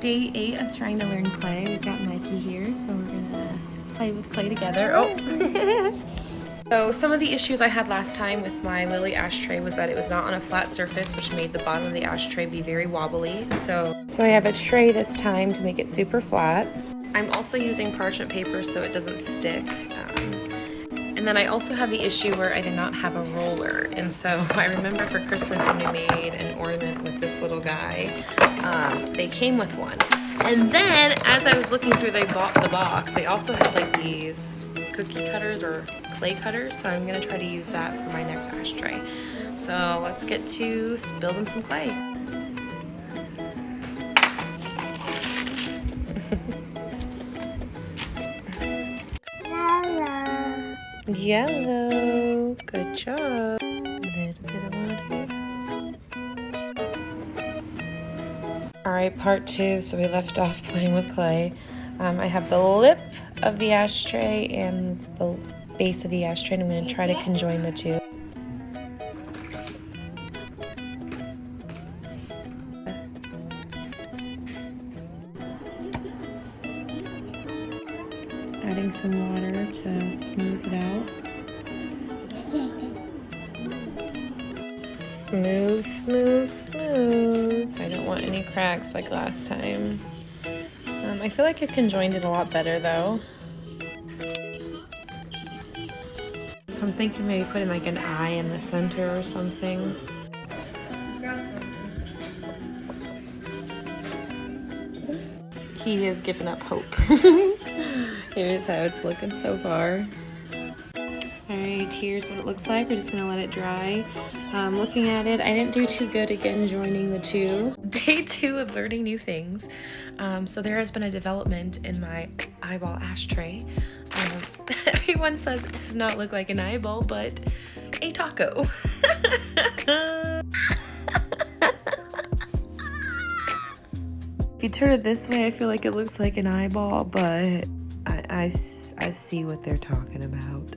Day 8 of trying to learn clay. We've got Mikey here, so we're gonna play with clay together. Oh! So some of the issues I had last time with my lily ashtray was that it was not on a flat surface, which made the bottom of the ashtray be very wobbly. So I have a tray this time to make it super flat. I'm also using parchment paper so it doesn't stick. And then I also had the issue where I did not have a roller. And so I remember for Christmas when we made an ornament with this little guy, they came with one. And then as I was looking through the box, they also had like these cookie cutters or clay cutters. So I'm gonna try to use that for my next ashtray. So let's get to building some clay. Yellow, good job. A little bit of water. All right, part 2. So we left off playing with clay. I have the lip of the ashtray and the base of the ashtray, and I'm going to try to conjoin the two. Adding some water to smooth it out. Smooth, smooth, smooth. I don't want any cracks like last time. I feel like I conjoined it a lot better though. So I'm thinking maybe putting like an eye in the center or something. He has given up hope. Here's how it's looking so far. Alright, here's what it looks like. We're just gonna let it dry. Looking at it, I didn't do too good again joining the two. Day 2 of learning new things. So there has been a development in my eyeball ashtray. Everyone says it does not look like an eyeball, but a taco. If you turn it this way, I feel like it looks like an eyeball, but I see what they're talking about.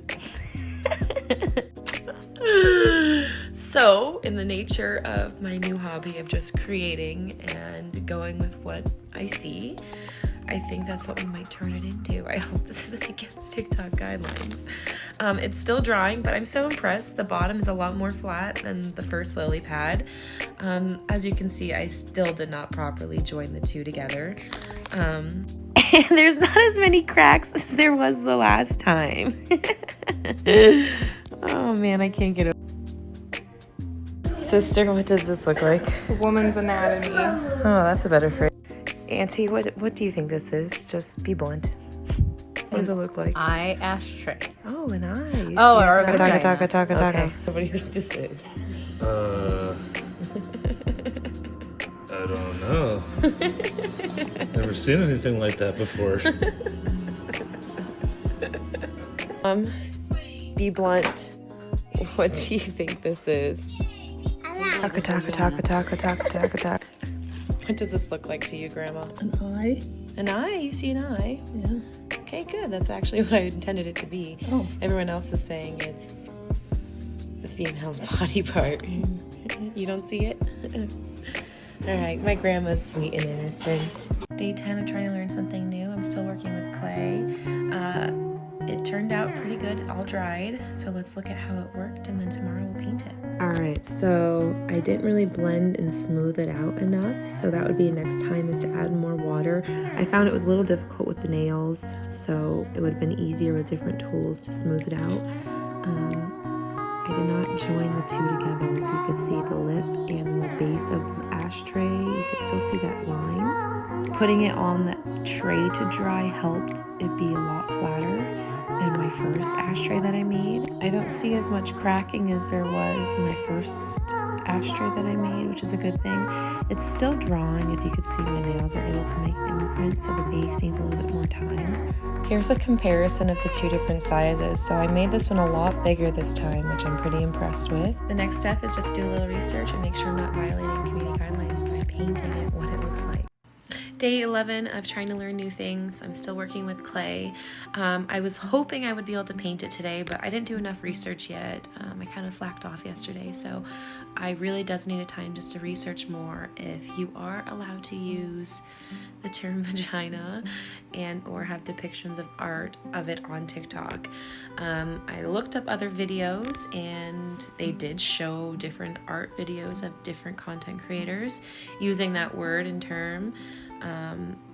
So, in the nature of my new hobby of just creating and going with what I see, I think that's what we might turn it into. I hope this isn't against TikTok guidelines. It's still drying, but I'm so impressed. The bottom is a lot more flat than the first lily pad. As you can see, I still did not properly join the two together. And there's not as many cracks as there was the last time. Oh man, I can't get over. Sister, what does this look like? A woman's anatomy. Oh, that's a better phrase. Auntie, what do you think this is? Just be blunt. What does it look like? Eye ashtray. Oh, an eye. Oh, or a taco. Okay. What do you think this is? I don't know. Never seen anything like that before. Be blunt. What do you think this is? Taco. What does this look like to you, Grandma? An eye. An eye? You see an eye? Yeah. Okay, good. That's actually what I intended it to be. Oh. Everyone else is saying it's the female's body part. You don't see it? Alright, my grandma's sweet and innocent. Day 10 of trying to learn something new. I'm still working with clay. It turned out pretty good. It all dried. So let's look at how it worked, and then tomorrow we'll paint it. Alright, so I didn't really blend and smooth it out enough. So that would be next time, is to add more water. I found it was a little difficult with the nails, so it would have been easier with different tools to smooth it out. I did not join the two together. You could see the lip and the base of the ashtray. You could still see that line. Putting it on the tray to dry helped it be a lot flatter than my first ashtray that I made. I don't see as much cracking as there was in my first ashtray that I made, which is a good thing. It's still drawing. If you could see, my nails are able to make imprints, so the base needs a little bit more time. Here's a comparison of the two different sizes. So I made this one a lot bigger this time, which I'm pretty impressed with. The next step is just do a little research and make sure I'm not violating community guidelines by painting it what it looks like. Day 11 of trying to learn new things. I'm still working with clay. I was hoping I would be able to paint it today, but I didn't do enough research yet. I kind of slacked off yesterday, so I really designated time just to research more if you are allowed to use the term vagina and or have depictions of art of it on TikTok. I looked up other videos and they did show different art videos of different content creators using that word and term,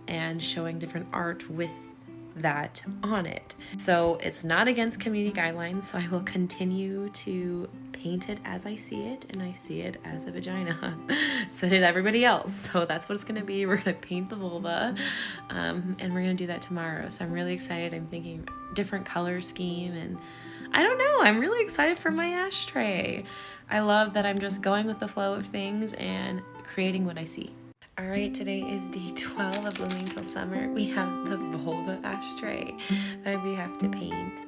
and showing different art with that on it. So it's not against community guidelines, so I will continue to paint it as I see it, and I see it as a vagina. So did everybody else. So that's what it's gonna be. We're gonna paint the vulva, and we're gonna do that tomorrow. So I'm really excited. I'm thinking different color scheme, and I don't know, I'm really excited for my ashtray. I love that I'm just going with the flow of things and creating what I see. All right, today is day 12 of Blooming Til Summer. We have the vulva ashtray that we have to paint.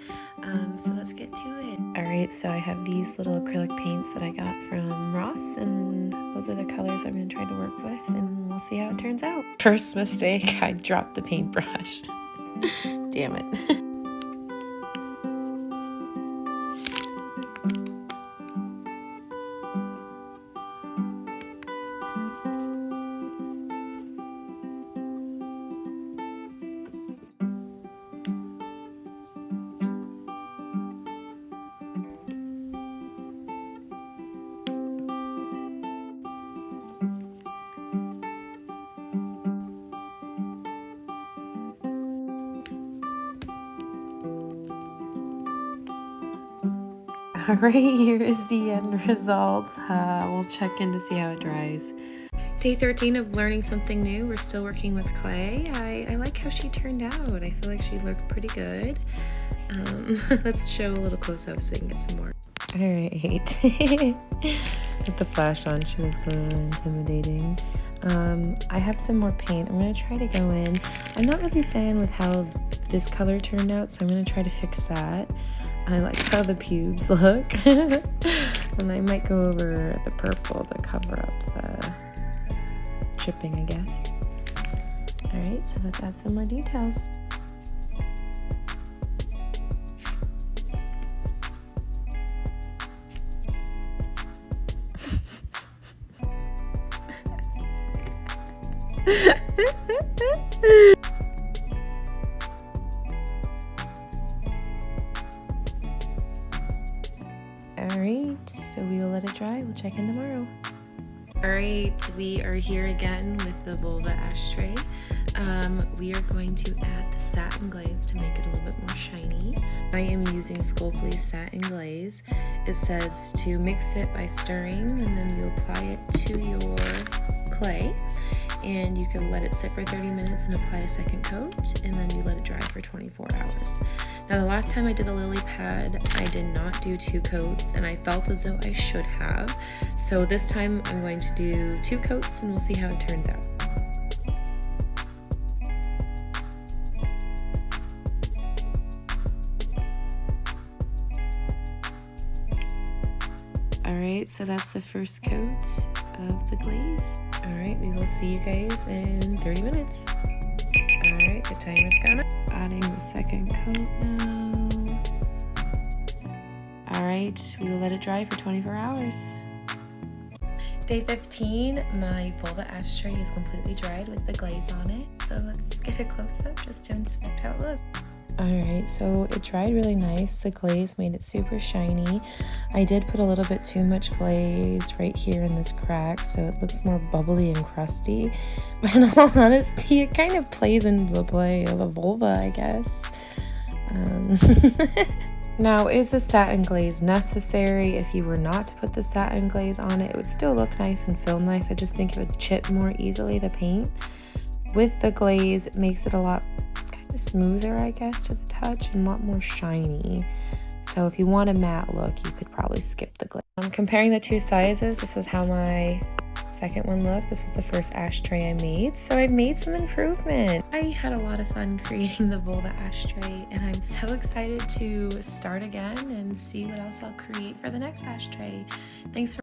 So let's get to it. All right, so I have these little acrylic paints that I got from Ross, and those are the colors I'm gonna try to work with, and we'll see how it turns out. First mistake, I dropped the paintbrush. Damn it. All right, here is the end result. We'll check in to see how it dries. Day 13 of learning something new. We're still working with clay. I like how she turned out. I feel like she looked pretty good. Let's show a little close-up so we can get some more. All right. With the flash on, she looks a little intimidating. I have some more paint. I'm gonna try to go in. I'm not really a fan with how this color turned out, so I'm gonna try to fix that. I like how the pubes look. And I might go over the purple to cover up the chipping, I guess. All right, so let's add some more details. Alright, so we will let it dry. We'll check in tomorrow. Alright, we are here again with the vulva ashtray. We are going to add the Satin Glaze to make it a little bit more shiny. I am using Sculpey's Satin Glaze. It says to mix it by stirring, and then you apply it to your clay. And you can let it sit for 30 minutes and apply a second coat, and then you let it dry for 24 hours. Now, the last time I did the lily pad, I did not do 2 coats, and I felt as though I should have. So this time I'm going to do 2 coats, and we'll see how it turns out. Alright, so that's the first coat of the glaze. Alright, we will see you guys in 30 minutes. Alright, the timer's gone up. Adding the second coat now. Alright, we will let it dry for 24 hours. Day 15, my vulva ashtray is completely dried with the glaze on it. So let's get a close-up just to inspect how it looks. Alright, so it dried really nice. The glaze made it super shiny. I did put a little bit too much glaze right here in this crack, so it looks more bubbly and crusty. But in all honesty, it kind of plays into the play of a vulva, I guess. Now, is the satin glaze necessary? If you were not to put the satin glaze on it, it would still look nice and feel nice. I just think it would chip more easily, the paint. With the glaze, it makes it a lot smoother, I guess, to the touch, and a lot more shiny. So if you want a matte look, you could probably skip the glaze. I'm comparing the 2 sizes. This is how my second one looked. This was the first ashtray I made, so I made some improvement. I had a lot of fun creating the vulva ashtray, and I'm so excited to start again and see what else I'll create for the next ashtray. Thanks for